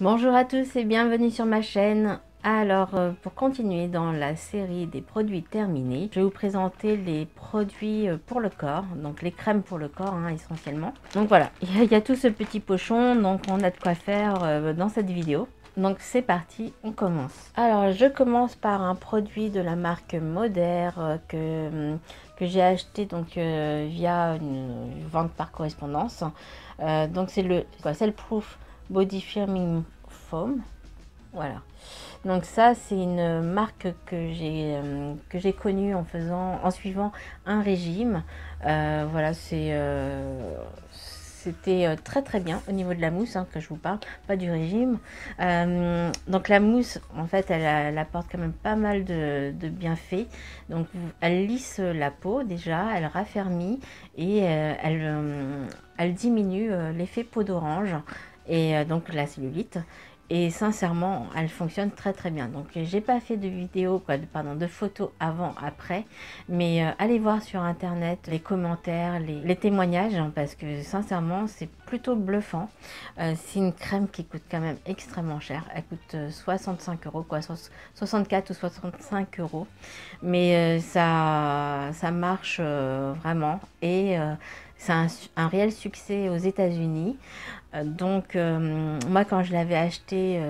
Bonjour à tous et bienvenue sur ma chaîne. Alors, pour continuer dans la série des produits terminés, je vais vous présenter les produits pour le corps, donc les crèmes pour le corps essentiellement. Donc voilà, il y a tout ce petit pochon, donc on a de quoi faire dans cette vidéo. Donc c'est parti, on commence. Alors je commence par un produit de la marque Moder que j'ai acheté donc via une vente par correspondance. Donc c'est le Cell Proof Body Firming Foam. Voilà. Donc ça c'est une marque que j'ai connue en suivant un régime. Voilà, c'était très très bien au niveau de la mousse que je vous parle, pas du régime. Donc la mousse, en fait, elle apporte quand même pas mal de bienfaits. Donc elle lisse la peau déjà, elle raffermit et elle diminue l'effet peau d'orange et donc la cellulite. Et sincèrement, elle fonctionne très très bien. Donc j'ai pas fait de vidéo, de photos avant, après. Mais allez voir sur internet les commentaires, les témoignages, parce que sincèrement, c'est plutôt bluffant. C'est une crème qui coûte quand même extrêmement cher. Elle coûte 65 euros, 64 ou 65 euros. Mais ça marche vraiment. Et c'est un réel succès aux États-Unis. Donc moi quand je l'avais acheté,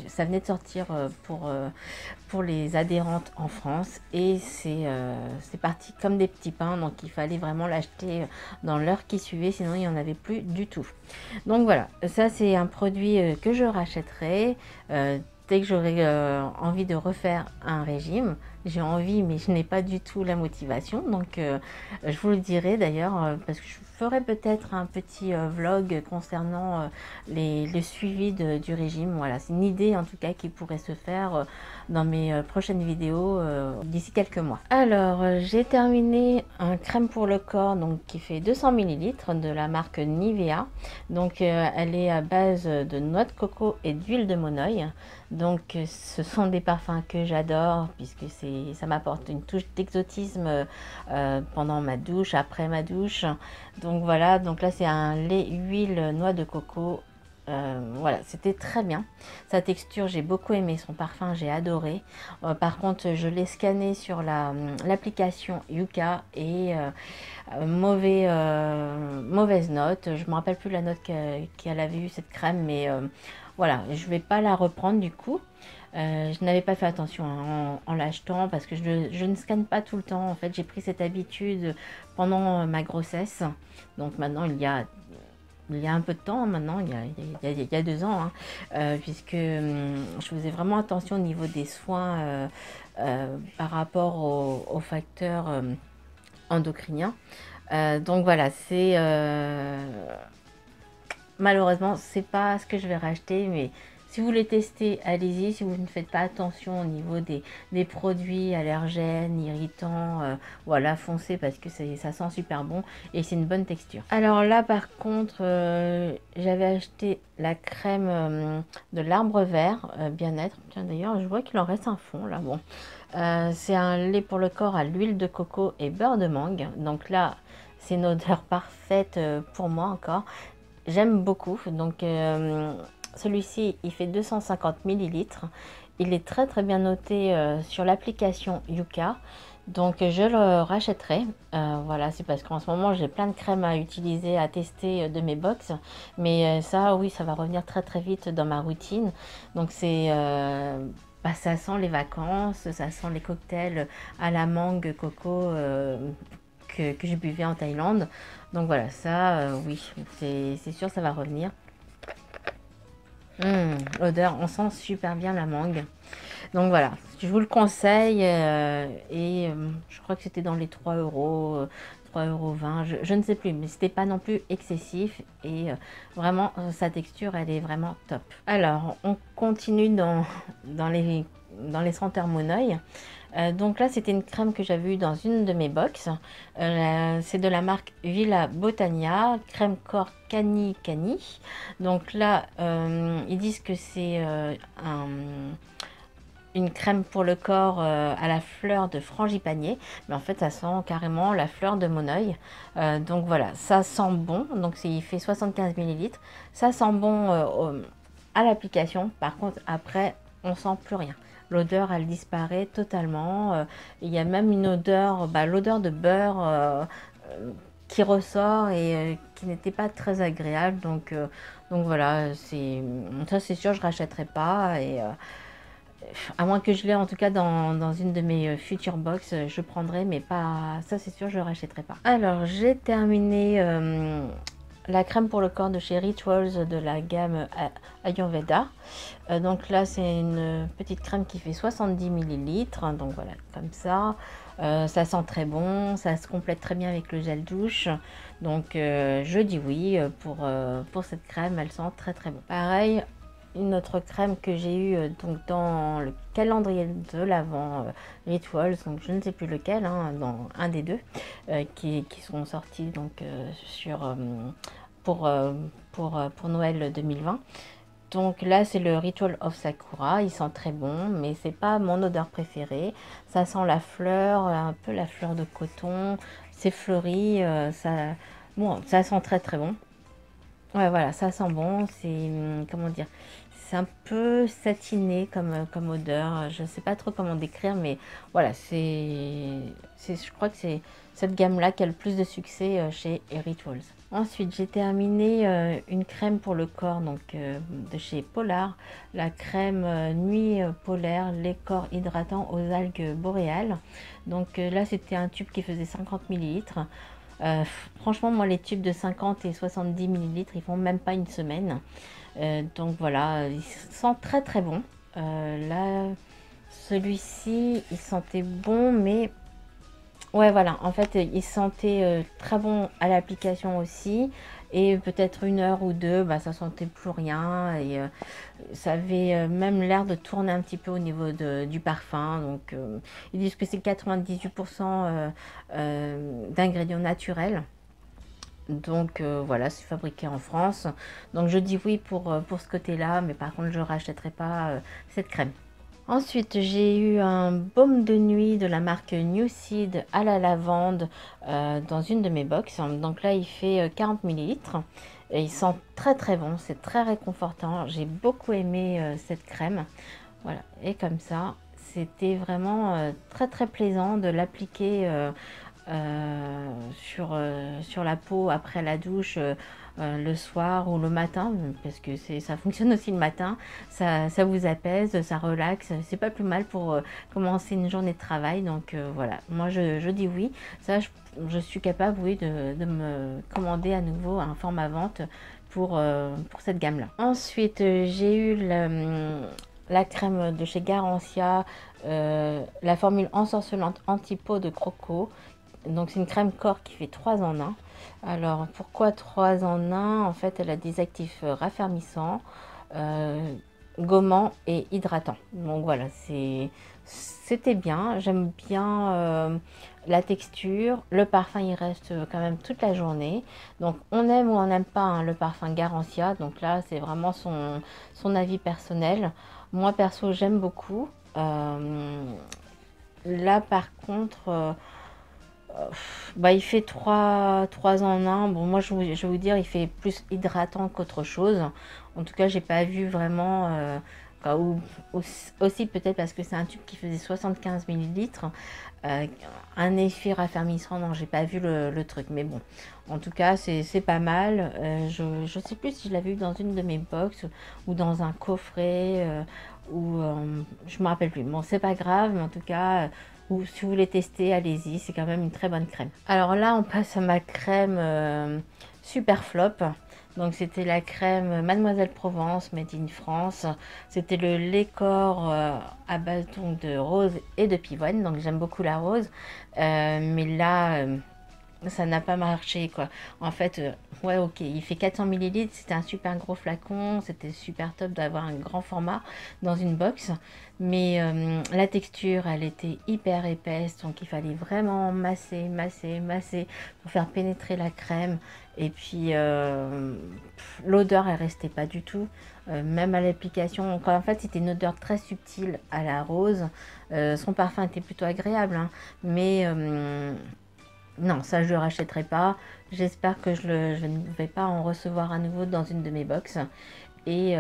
ça venait de sortir pour les adhérentes en France et c'est parti comme des petits pains, donc il fallait vraiment l'acheter dans l'heure qui suivait, sinon il n'y en avait plus du tout. Donc voilà, ça c'est un produit que je rachèterai dès que j'aurai envie de refaire un régime. J'ai envie mais je n'ai pas du tout la motivation, donc je vous le dirai d'ailleurs parce que je ferai peut-être un petit vlog concernant le suivi du régime. Voilà, c'est une idée en tout cas qui pourrait se faire dans mes prochaines vidéos d'ici quelques mois. Alors j'ai terminé un crème pour le corps donc qui fait 200 ml de la marque Nivea. Donc elle est à base de noix de coco et d'huile de monoeil. Donc ce sont des parfums que j'adore puisque ça m'apporte une touche d'exotisme pendant ma douche, après ma douche. Donc voilà, donc là c'est un lait huile noix de coco. Voilà, c'était très bien. Sa texture, j'ai beaucoup aimé. Son parfum, j'ai adoré. Par contre, je l'ai scanné sur l'application Yuka et mauvaise note. Je me rappelle plus la note qu'elle avait eu cette crème, mais voilà, je vais pas la reprendre du coup. Je n'avais pas fait attention en l'achetant parce que je ne scanne pas tout le temps. En fait, j'ai pris cette habitude pendant ma grossesse. Donc maintenant, il y a un peu de temps maintenant, il y a 2 ans, puisque je faisais vraiment attention au niveau des soins par rapport aux facteurs endocriniens. Donc voilà, malheureusement, c'est pas ce que je vais racheter, mais si vous voulez tester, allez-y. Si vous ne faites pas attention au niveau des produits allergènes, irritants, voilà, foncez parce que ça sent super bon et c'est une bonne texture. Alors là, par contre, j'avais acheté la crème de l'arbre vert bien-être. Tiens, d'ailleurs, je vois qu'il en reste un fond là. Bon, c'est un lait pour le corps à l'huile de coco et beurre de mangue. Donc là, c'est une odeur parfaite pour moi encore. J'aime beaucoup. Donc celui-ci, il fait 250 ml. Il est très très bien noté sur l'application Yuka. Donc je le rachèterai. Voilà, c'est parce qu'en ce moment j'ai plein de crèmes à utiliser, à tester de mes box. Mais ça, oui, ça va revenir très très vite dans ma routine. Donc ça sent les vacances, ça sent les cocktails à la mangue coco que je buvais en Thaïlande. Donc voilà, ça, oui, c'est sûr, ça va revenir. L'odeur, on sent super bien la mangue. Donc voilà, je vous le conseille. Je crois que c'était dans les 3 euros, 3,20 €, je ne sais plus, mais c'était pas non plus excessif. Et vraiment, sa texture, elle est vraiment top. Alors, on continue dans les senteurs Monoeil. Donc là, c'était une crème que j'avais eue dans une de mes box. C'est de la marque Villa Botania, crème corps Cani Cani. Donc là, ils disent que c'est une crème pour le corps à la fleur de frangipanier, mais en fait ça sent carrément la fleur de monoeil. Donc voilà, ça sent bon. Donc il fait 75 ml. Ça sent bon à l'application. Par contre, après, on sent plus rien. L'odeur, elle disparaît totalement. Il y a même une odeur, l'odeur de beurre qui ressort et qui n'était pas très agréable. Donc voilà, ça c'est sûr, je rachèterai pas. Et à moins que je l'ai en tout cas dans une de mes futures box, je prendrai, mais pas ça c'est sûr, je ne rachèterai pas. Alors j'ai terminé la crème pour le corps de chez Rituals de la gamme Ayurveda. Donc là c'est une petite crème qui fait 70 ml, donc voilà, comme ça. Ça sent très bon, ça se complète très bien avec le gel douche. Donc je dis oui pour cette crème, elle sent très très bon. Pareil, une autre crème que j'ai eue donc dans le calendrier de l'Avent Rituals, donc je ne sais plus lequel, hein, dans un des deux, qui sont sortis donc pour Noël 2020. Donc là c'est le Ritual of Sakura, il sent très bon, mais c'est pas mon odeur préférée. Ça sent la fleur, un peu la fleur de coton, c'est fleuri, ça sent très très bon. Ouais, voilà, ça sent bon, c'est, comment dire, c'est un peu satiné comme odeur. Je sais pas trop comment décrire, mais voilà, je crois que c'est cette gamme-là qui a le plus de succès chez Rituals. Ensuite, j'ai terminé une crème pour le corps, donc de chez Polar, la crème nuit polaire, les corps hydratants aux algues boréales. Donc là, c'était un tube qui faisait 50 ml. Franchement, moi, les tubes de 50 et 70 ml, ils font même pas une semaine. Donc voilà, il sent très très bon. Là, celui-ci, il sentait bon, mais ouais, voilà, en fait, il sentait très bon à l'application aussi. Et peut-être une heure ou deux, ça sentait plus rien. Et ça avait même l'air de tourner un petit peu au niveau du parfum. Donc, ils disent que c'est 98% d'ingrédients naturels. Donc voilà, c'est fabriqué en France. Donc je dis oui pour ce côté-là, mais par contre je ne rachèterai pas cette crème. Ensuite, j'ai eu un baume de nuit de la marque New Seed à la lavande dans une de mes box. Donc là, il fait 40 ml. Et il sent très très bon, c'est très réconfortant. J'ai beaucoup aimé cette crème. Voilà, et comme ça, c'était vraiment très très plaisant de l'appliquer sur la peau après la douche le soir ou le matin, parce que ça fonctionne aussi le matin. Ça vous apaise, ça relaxe, c'est pas plus mal pour commencer une journée de travail. Donc voilà, moi je dis oui. Ça, je suis capable, oui, de me commander à nouveau un format vente pour cette gamme là. Ensuite j'ai eu la crème de chez Garancia, la formule ensorcelante anti-peau de Croco. Donc c'est une crème corps qui fait 3 en 1. Alors pourquoi 3 en 1? En fait, elle a des actifs raffermissants, gommants et hydratants. Donc voilà, c'était bien. J'aime bien la texture. Le parfum, il reste quand même toute la journée. Donc on aime ou on n'aime pas hein, le parfum Garancia. Donc là, c'est vraiment son avis personnel. Moi, perso, j'aime beaucoup. Là, par contre... il fait 3 en 1. Bon, moi, je vais vous dire, il fait plus hydratant qu'autre chose. En tout cas, j'ai pas vu vraiment... aussi peut-être parce que c'est un tube qui faisait 75 ml. Un effet raffermissant, non, j'ai pas vu le truc. Mais bon, en tout cas, c'est pas mal. Je sais plus si je l'avais vu dans une de mes box ou dans un coffret. Je me rappelle plus. Bon, c'est pas grave, mais en tout cas... ou si vous voulez tester, allez-y, c'est quand même une très bonne crème. Alors là, on passe à ma crème Super Flop. Donc c'était la crème Mademoiselle Provence, made in France. C'était le lait corps à base donc, de rose et de pivoine. Donc j'aime beaucoup la rose. Mais là... ça n'a pas marché quoi. En fait, ouais ok, il fait 400 ml, c'était un super gros flacon, c'était super top d'avoir un grand format dans une box. Mais la texture, elle était hyper épaisse, donc il fallait vraiment masser, masser, masser pour faire pénétrer la crème. Et puis l'odeur, elle restait pas du tout, même à l'application. En fait, c'était une odeur très subtile à la rose. Son parfum était plutôt agréable, hein, mais non, ça je ne le rachèterai pas. J'espère que je ne vais pas en recevoir à nouveau dans une de mes box. et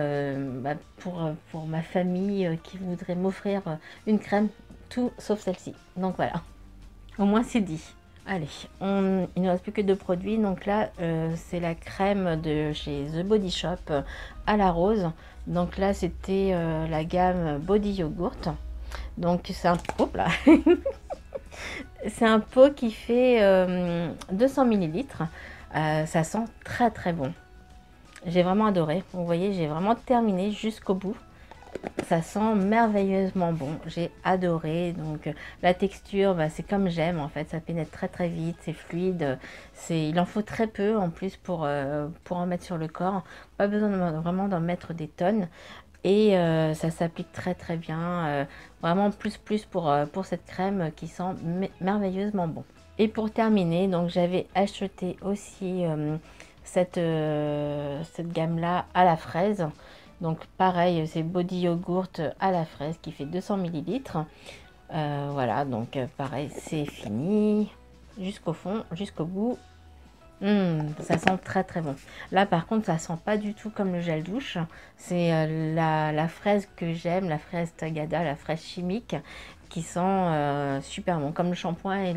pour ma famille qui voudrait m'offrir une crème, tout sauf celle-ci. Donc voilà, au moins c'est dit. Allez, il ne reste plus que 2 produits. Donc là, c'est la crème de chez The Body Shop à la rose. Donc là, c'était la gamme Body Yogurt. Donc c'est un... Hop là c'est un pot qui fait 200 ml. Ça sent très très bon. J'ai vraiment adoré. Vous voyez, j'ai vraiment terminé jusqu'au bout. Ça sent merveilleusement bon. J'ai adoré. Donc la texture, c'est comme j'aime en fait. Ça pénètre très très vite. C'est fluide. Il en faut très peu en plus pour en mettre sur le corps. Pas besoin vraiment d'en mettre des tonnes. Et ça s'applique très très bien. Vraiment plus pour cette crème qui sent merveilleusement bon. Et pour terminer, donc j'avais acheté aussi cette gamme là à la fraise. Donc pareil, c'est Body Yogurt à la fraise qui fait 200 ml. Voilà, donc pareil, c'est fini jusqu'au fond, jusqu'au bout. Ça sent très très bon. Là par contre, ça sent pas du tout comme le gel douche. C'est la fraise que j'aime, la fraise Tagada, la fraise chimique, qui sent super bon, comme le shampoing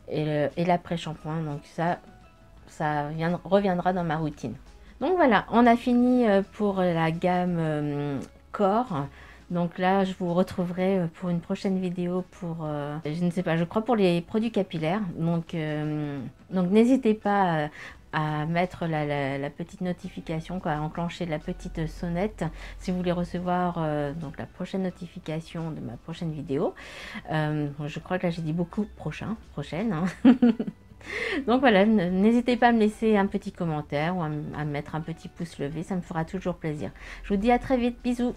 et l'après-shampoing. Donc ça reviendra dans ma routine. Donc voilà, on a fini pour la gamme corps. Donc là, je vous retrouverai pour une prochaine vidéo pour, je ne sais pas, je crois pour les produits capillaires. Donc n'hésitez pas à mettre la petite notification, à enclencher la petite sonnette si vous voulez recevoir donc la prochaine notification de ma prochaine vidéo. Je crois que là j'ai dit beaucoup prochaine. Hein. Donc voilà, n'hésitez pas à me laisser un petit commentaire ou à me mettre un petit pouce levé, ça me fera toujours plaisir. Je vous dis à très vite, bisous!